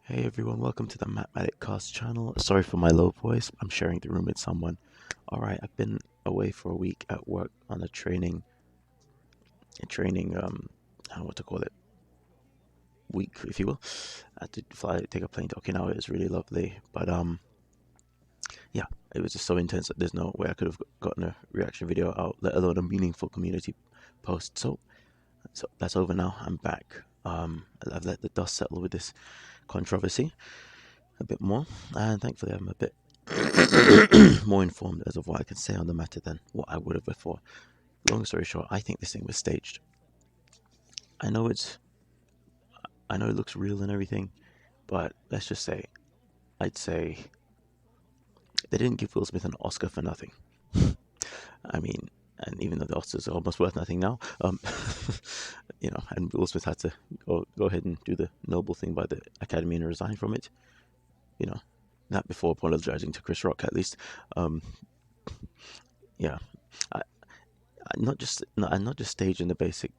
Hey everyone, welcome to the MatMadik cast channel. Sorry for my low voice. I'm sharing the room with someone. Alright, I've been away for a week at work on a training, what to call it, week, if you will. I had to take a plane to Okinawa. It was really lovely. But yeah, it was just so intense that there's no way I could have gotten a reaction video out, let alone a meaningful community post. So that's over now. I'm back. I've let the dust settle with this controversy a bit more, and thankfully I'm a bit more informed as of what I can say on the matter than what I would have before. Long story short, I think this thing was staged. I know it's, I know it looks real and everything, but let's just say, I'd say they didn't give Will Smith an Oscar for nothing. I mean, and even though the Oscars are almost worth nothing now, and Will Smith had to go ahead and do the noble thing by the Academy and resign from it. You know, not before apologizing to Chris Rock at least. Um, yeah, I, not just staging the basic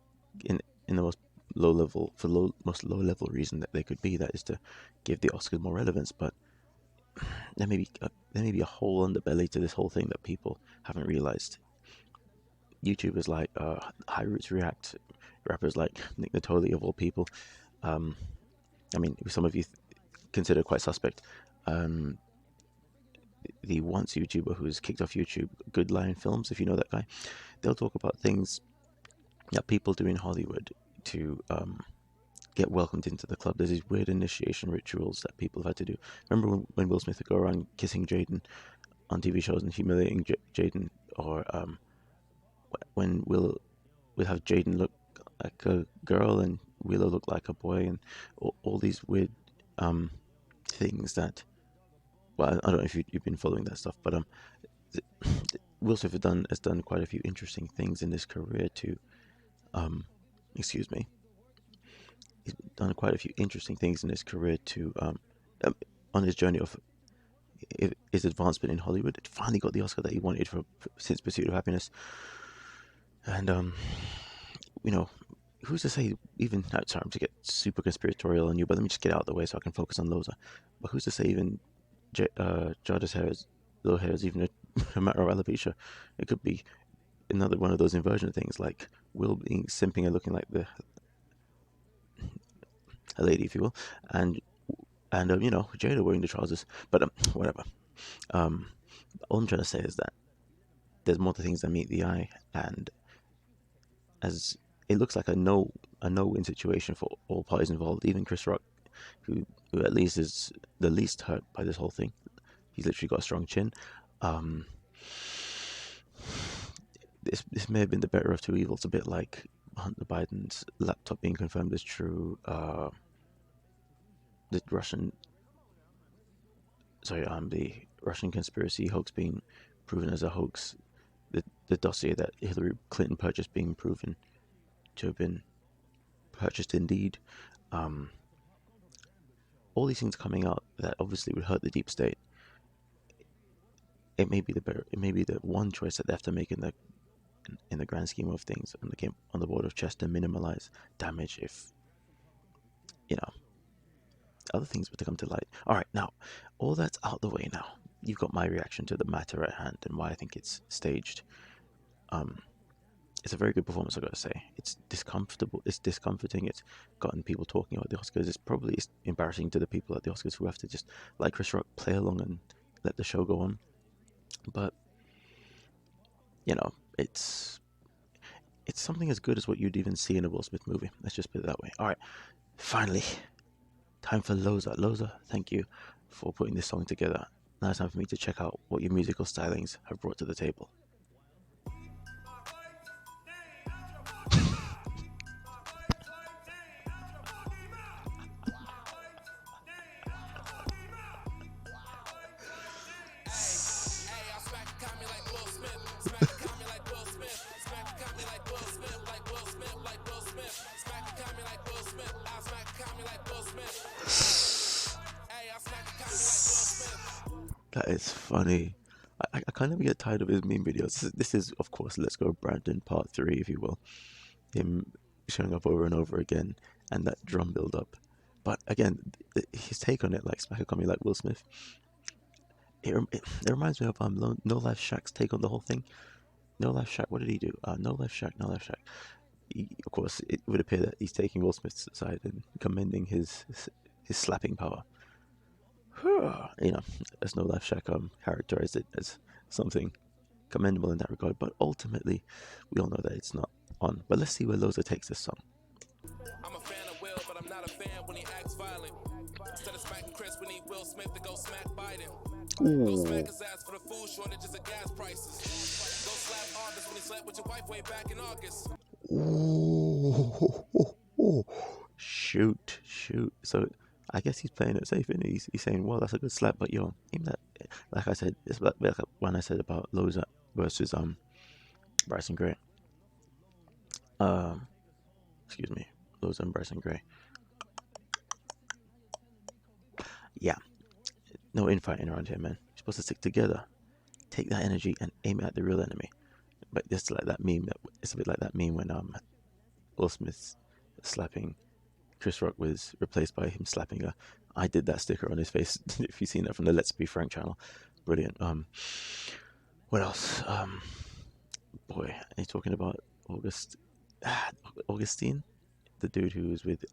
in the most most low level reason that they could be, that is to give the Oscars more relevance, but there may be a whole underbelly to this whole thing that people haven't realized. YouTubers like High Roots React, rappers like Nick Natoli of all people. Um, I mean, some of you consider quite suspect. Um, the once YouTuber who's kicked off YouTube, Good Lion Films, if you know that guy, they'll talk about things that people do in Hollywood to get welcomed into the club. There's these weird initiation rituals that people have had to do. Remember when Will Smith would go around kissing Jaden on TV shows and humiliating Jaden, or when Will would have Jaden look like a girl and Willow look like a boy, and all these weird things that. Well, I don't know if you've been following that stuff, but Will Smith has done quite a few interesting things in his career to, excuse me, he's done quite a few interesting things in his career to, on his journey of his advancement in Hollywood. It finally got the Oscar that he wanted for since Pursuit of Happiness, and you know, who's to say even? Sorry, I'm to get super conspiratorial on you, but let me just get out of the way so I can focus on Loza. But who's to say even Jada's hair is low hair is even a matter of alopecia? It could be another one of those inversion things, like Will being simping and looking like a lady, if you will, and Jada wearing the trousers. But whatever. Um, all I'm trying to say is that there's more to things than meet the eye, and as it looks like a no-win situation for all parties involved, even Chris Rock, who at least is the least hurt by this whole thing. He's literally got a strong chin. Um, this may have been the better of two evils, a bit like Hunter Biden's laptop being confirmed as true. The Russian conspiracy hoax being proven as a hoax. The dossier that Hillary Clinton purchased being proven to have been purchased indeed. Um, all these things coming out that obviously would hurt the deep state. It may be the one choice that they have to make in the grand scheme of things on the board of chess to minimize damage if other things were to come to light. All right, now all that's out the way. Now you've got my reaction to the matter at hand and why I think it's staged. Um, it's a very good performance, I gotta say. It's discomfortable. It's discomforting. It's gotten people talking about the Oscars. It's embarrassing to the people at the Oscars who have to just, like Chris Rock, play along and let the show go on. But it's something as good as what you'd even see in a Will Smith movie. Let's just put it that way. All right, finally, time for Loza. Loza, thank you for putting this song together. Now it's time for me to check out what your musical stylings have brought to the table. That is funny. I kind of get tired of his meme videos. This is, of course, Let's Go Brandon Part 3, if you will. Him showing up over and over again, and that drum build up. But again, his take on it, like smack a comedy like Will Smith. It reminds me of No Life Shaq's take on the whole thing. No Life Shaq, what did he do? No Life Shaq, No Life Shaq. Of course, it would appear that he's taking Will Smith's side and commending his slapping power. You know, as No Life Shaq characterized it as something commendable in that regard, but ultimately, we all know that it's not on. But let's see where Loza takes this song. I'm a fan of Will, but I'm not a fan when he acts violent. Instead of smacking Chris, we need Will Smith to go smack Biden. Go smack his ass for the food shortages and gas prices. Go slap August when he slept with your wife way back in August. Ooh, shoot. So I guess he's playing it safe, and he's saying, "Well, that's a good slap, but yo, aim that." Like I said, it's like when I said about Loza versus Bryson Gray. Excuse me, Loza and Bryson Gray. Yeah, no infighting around here, man. You're supposed to stick together, take that energy, and aim it at the real enemy. But just like that meme, it's a bit like that meme when Will Smith slapping Chris Rock was replaced by him slapping a "I did that" sticker on his face. If you've seen that from the Let's Be Frank channel, brilliant. What else? Boy, are you talking about Augustine, the dude who was with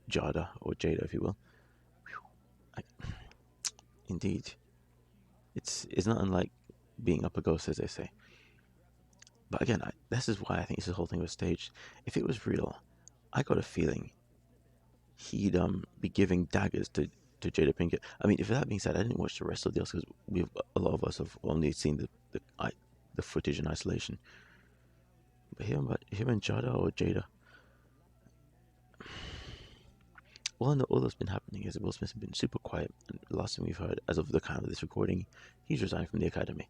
Jada, or Jada, if you will. Indeed, it's not unlike being up a ghost, as they say. But again, this is why I think this whole thing was staged. If it was real, I got a feeling he'd be giving daggers to Jada Pinkett. I mean, if that being said, I didn't watch the rest of the Oscars. A lot of us have only seen the footage in isolation. But him and Jada, or Jada. All that's been happening is that Will Smith's been super quiet. And the last thing we've heard, as of the time of this recording, he's resigned from the Academy.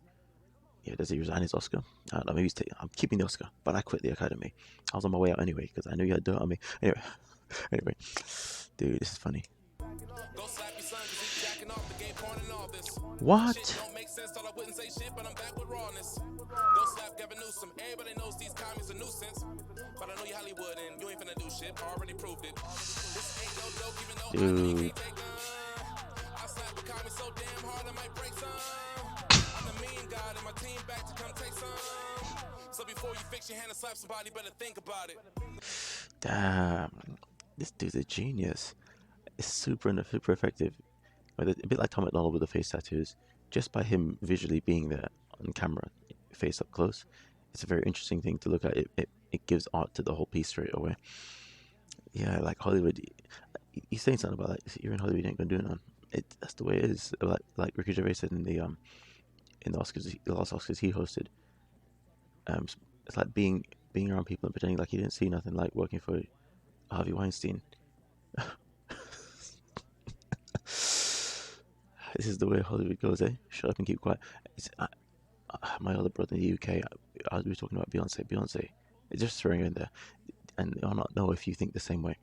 Yeah, does he resign his Oscar? I don't know. Maybe I'm keeping the Oscar, but I quit the Academy. I was on my way out anyway because I knew you had dirt on me. Anyway, dude, this is funny. Go slap your son cause he's jacking off the gay porn and all this. What? Shit don't make sense, thought I wouldn't say shit, but I'm back with rawness. Go slap Gavin Newsom. Everybody knows these commies a nuisance. But I know you Hollywood and you ain't finna do shit. I already proved it. This ain't no joke, even though I know you can't take I slap the commies so damn hard I might break some. I'm the mean god and my team back to come take some. So before you fix your hand and slap somebody, better think about it. Damn, this dude's a genius. It's super effective. A bit like Tom McDonald with the face tattoos. Just by him visually being there on camera, face up close, it's a very interesting thing to look at. It gives art to the whole piece straight away. Yeah, like Hollywood. He's saying something about, like, you're in Hollywood, you ain't gonna do none. That's the way it is. Like Ricky Gervais said in the Oscars, the last Oscars he hosted. It's like being around people and pretending like you didn't see nothing, like working for Harvey Weinstein. This is the way Hollywood goes, eh? Shut up and keep quiet. My other brother in the UK, I was talking about Beyonce, just throwing her in there, and I'll not know if you think the same way.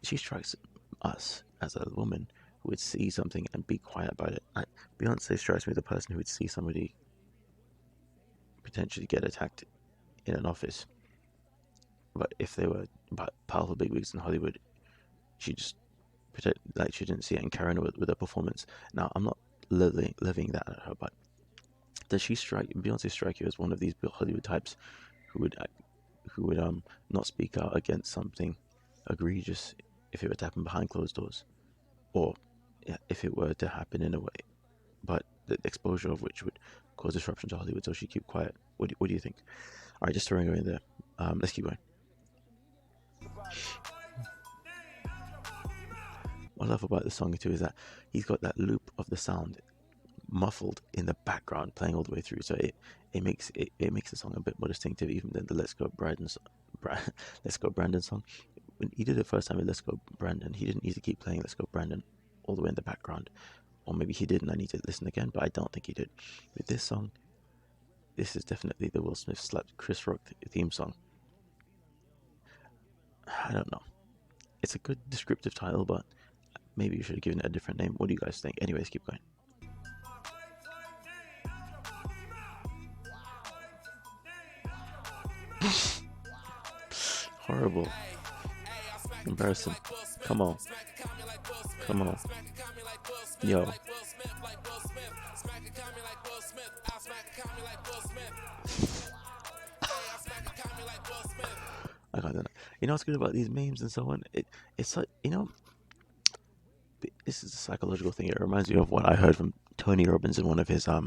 She strikes us as a woman who would see something and be quiet about it. Beyonce strikes me as a person who would see somebody potentially get attacked in an office, but if they were powerful bigwigs in Hollywood, she just pretend like she didn't see it and carry on with her performance. Now, I'm not living that at her, but does Beyonce strike you as one of these Hollywood types who would not speak out against something egregious if it were to happen behind closed doors, or if it were to happen in a way, but the exposure of which would cause disruption to Hollywood, so she keep quiet? What do you think? All right, just throwing her in there. Let's keep going. What I love about the song too is that he's got that loop of the sound muffled in the background, playing all the way through. So it makes the song a bit more distinctive, even than the Let's Go Brandon song. When he did it first time in Let's Go Brandon, he didn't need to keep playing Let's Go Brandon all the way in the background, or maybe he did, and I need to listen again. But I don't think he did. With this song, this is definitely the Will Smith slapped Chris Rock theme song. I don't know. It's a good descriptive title, but maybe you should have given it a different name. What do you guys think? Anyways, keep going. Horrible. Embarrassing. Come on. Come on. Smack it, call me like Will Smith, Yo. like Will Smith, like Will Smith. Smack it, call me like Will Smith. I'll smack it, call me like Will Smith. Hey, I'll smack it, call me like Will Smith. I can't do that. You know what's good about these memes and so on? It's like, this is a psychological thing. It reminds me of what I heard from Tony Robbins in one of his I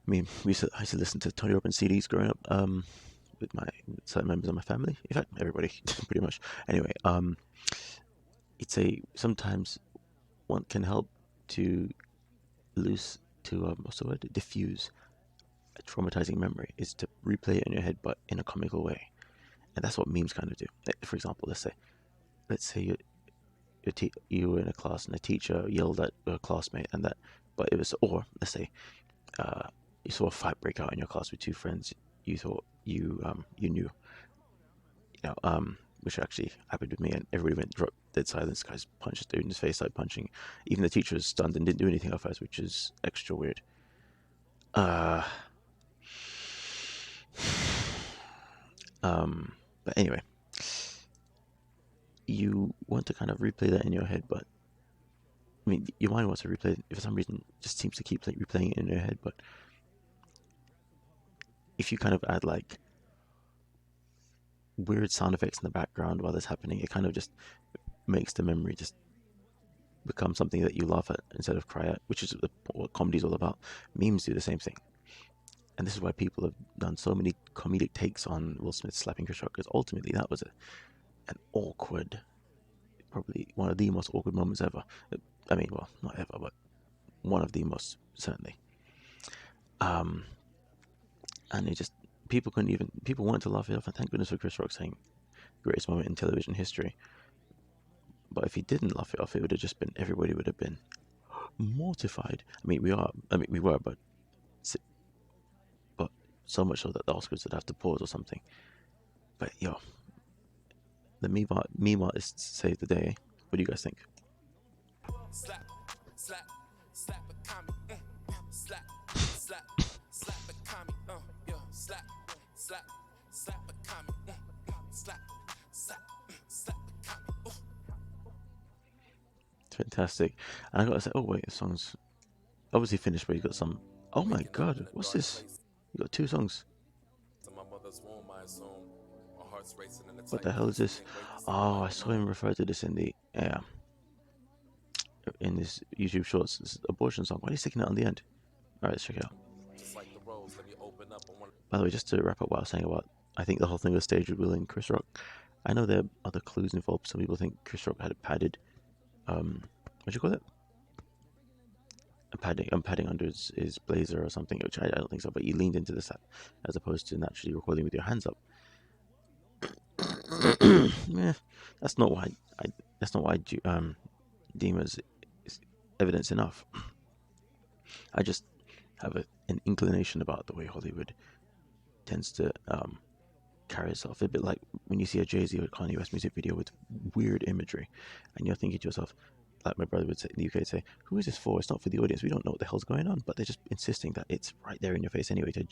mean, I used to listen to Tony Robbins CDs growing up, with certain members of my family. In fact, everybody, pretty much. Anyway, it's sometimes one can help to what's the word? Diffuse a traumatizing memory is to replay it in your head, but in a comical way, and that's what memes kind of do. For example, let's say you were in a class and a teacher yelled at a classmate, but it was, or let's say, you saw a fight break out in your class with two friends you thought you knew, which actually happened with me, and everybody went drop dead silence. Guys punched the dude in his face, like punching. Even the teacher was stunned and didn't do anything at first, which is extra weird. Uh, but anyway, you want to kind of replay that in your head, but I mean, your mind wants to replay it. For some reason, it just seems to keep replaying it in your head. But if you kind of add like weird sound effects in the background while this happening, it kind of just makes the memory just become something that you laugh at instead of cry at, which is what comedy is all about. Memes do the same thing. And this is why people have done so many comedic takes on Will Smith slapping Chris Rock, because ultimately that was an awkward, probably one of the most awkward moments ever. I mean, well, not ever, but one of the most, certainly. And it just, people wanted to laugh it off, and thank goodness for Chris Rock saying greatest moment in television history. But if he didn't laugh it off, it would have just been, everybody would have been mortified. We were, but so much so that the Oscars would have to pause or something. But yo, the meme artists saved the day. What do you guys think? Slap, slap, slap a commie. Slap, slap, slap a commie. Yo, slap, slap, slap a commie. Slap, slap, slap a commie. Fantastic. And I gotta say, oh wait, the song's obviously finished, but you got some. Oh my god, what's this? You got two songs. What the hell is this? Oh, I saw him refer to this in this YouTube Shorts. This is abortion song. Why are you sticking it on the end? All right, let's check it out. By the way, just to wrap up what I was saying about, I think the whole thing was staged with Will and Chris Rock. I know there are other clues involved. Some people think Chris Rock had a padded, what do you call it? Padding under his blazer or something, which I don't think so. But he leaned into the set as opposed to naturally recording with your hands up. Yeah, that's not why I deem as evidence enough. I just have an inclination about the way Hollywood tends to carry itself. A bit like when you see a Jay-Z or Kanye West music video with weird imagery, and you're thinking to yourself, like my brother would say in the UK, would say, "Who is this for? It's not for the audience. We don't know what the hell's going on." But they're just insisting that it's right there in your face anyway, to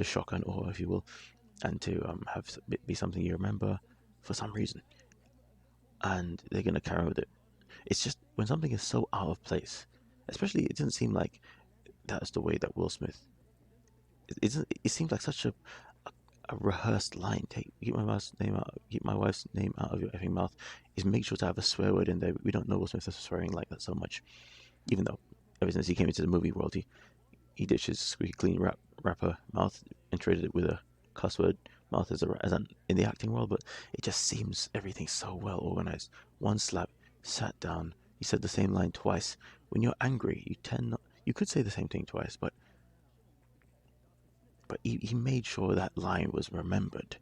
shock and awe, if you will, and to be something you remember for some reason. And they're gonna carry on with it. It's just when something is so out of place, especially it doesn't seem like that's the way that Will Smith. It seems like such a rehearsed line. Keep my wife's name out of your effing mouth. Is make sure to have a swear word in there. We don't know Will Smith is swearing like that so much, even though ever since he came into the movie world, he ditched his squeaky clean rapper mouth and traded it with a cuss word mouth in the acting world. But it just seems everything's so well organized. One slap, sat down. He said the same line twice. When you're angry, you could say the same thing twice, but he made sure that line was remembered.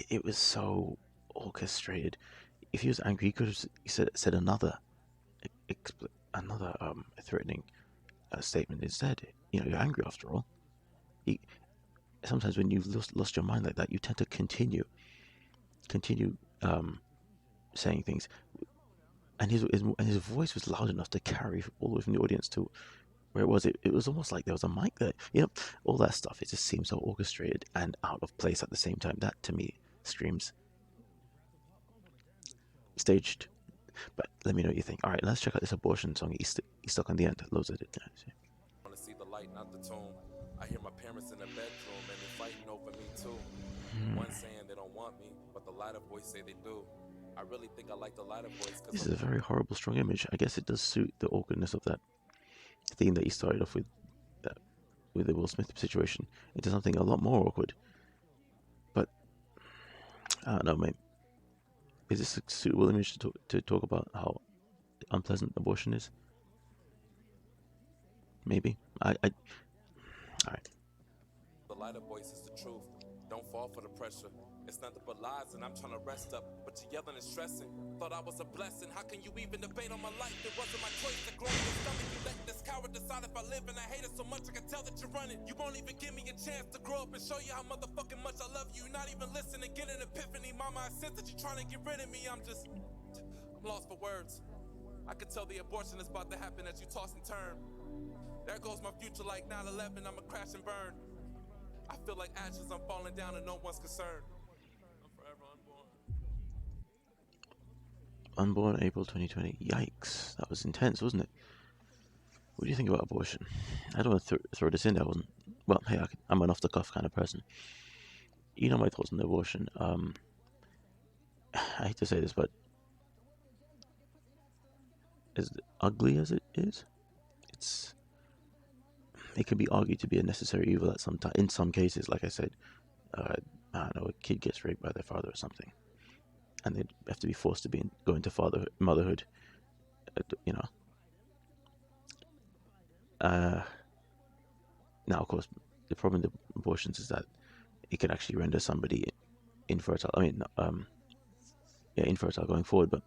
It was so orchestrated. If he was angry, he could have said another threatening statement instead. You're angry after all. Sometimes when you've lost your mind like that, you tend to continue saying things, and his voice was loud enough to carry all the way from the audience to where it was. It was almost like there was a mic there. All that stuff. It just seems so orchestrated and out of place at the same time. That to me screams staged But let me know what you think. All right, let's check out this abortion song. He's stuck on the end. Loza did. Yeah, see. Wanna see the light, not the tomb. I hear my parents in the bedroom and they fighting over me too. One saying they don't want me, but the lighter boys say they do. I really think I like the lighter boys because This is a very horrible, strong image. I guess it does suit the awkwardness of that theme that you started off with, that with the Will Smith situation, into something a lot more awkward. But I don't know, mate. Is this a suitable image to talk about how unpleasant abortion is? Maybe. All right. the lighter voice is the truth. Don't fall for the pressure. It's nothing but lies and I'm trying to rest up, but you're yelling and stressing. Thought I was a blessing. How can you even debate on my life? It wasn't my choice to grow in your stomach. You let this coward decide if I live, and I hate it so much I can tell that you're running. You won't even give me a chance to grow up and show you how motherfucking much I love you. Not even listening, get an epiphany. Mama, I sense that you're trying to get rid of me. I'm lost for words. I could tell the abortion is about to happen as you toss and turn. There goes my future like 9/11, I'ma crash and burn. I feel like ashes, I'm falling down and no one's concerned. I'm forever unborn. Unborn April 2020. Yikes. That was intense, wasn't it? What do you think about abortion? I don't want to throw this in there. Well, hey, I'm an off-the-cuff kind of person. You know my thoughts on abortion. I hate to say this, but as ugly as it is, it can be argued to be a necessary evil at some time. In some cases, like I said, I don't know, a kid gets raped by their father or something, and they have to be forced to go into motherhood. You know. Now, of course, the problem with abortions is that it can actually render somebody infertile. I mean, infertile going forward. But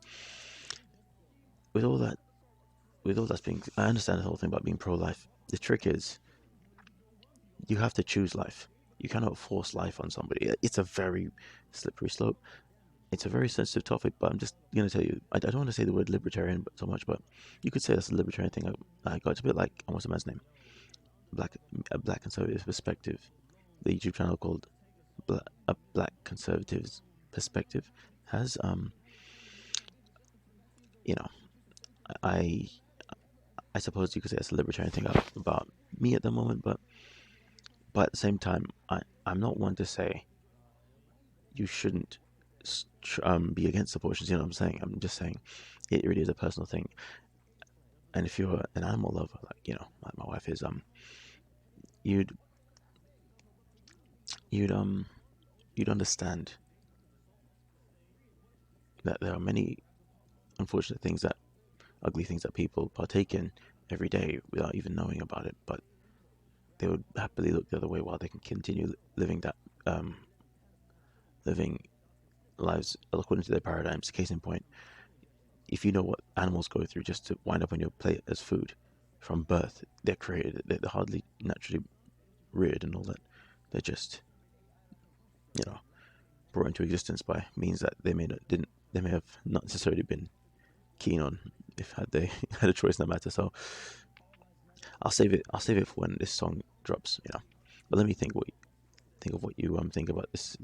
with all that's being, I understand the whole thing about being pro-life. The trick is, you have to choose life. You cannot force life on somebody. It's a very slippery slope. It's a very sensitive topic, but I'm just going to tell you, I don't want to say the word libertarian so much, but you could say that's a libertarian thing. I got, it's a bit like, what's the man's name? A Black Conservative Perspective. The YouTube channel called A Black Conservative's Perspective has, I suppose you could say that's a libertarian thing about me at the moment, but at the same time, I'm not one to say you shouldn't be against abortions. You know what I'm saying? I'm just saying it really is a personal thing. And if you're an animal lover, like my wife is, you'd understand that there are many unfortunate things, ugly things that people partake in every day without even knowing about it, but they would happily look the other way while they can continue living lives according to their paradigms. Case in point, if you know what animals go through just to wind up on your plate as food from birth, they're created, they're hardly naturally reared and all that. They're just, brought into existence by means that they may have not necessarily been keen on if they had a choice in that matter. So I'll save it for when this song drops, But let me think of what you think about this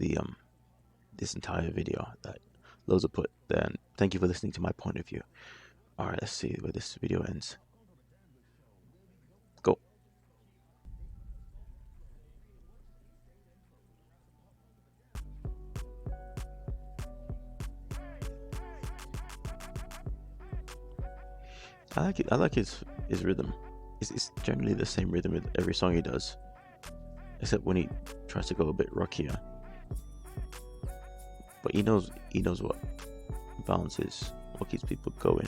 entire video that Loza put there. And thank you for listening to my point of view. All right, let's see where this video ends. Go. I like his rhythm. It's generally the same rhythm with every song he does, except when he tries to go a bit rockier. But he knows what balances, what keeps people going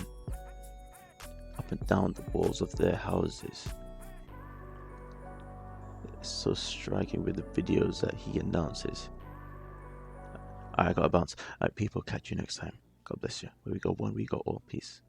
up and down the walls of their houses. It's so striking with the videos that he announces. I gotta bounce. Alright, people, catch you next time. God bless you. Where we go one, we go all. Peace.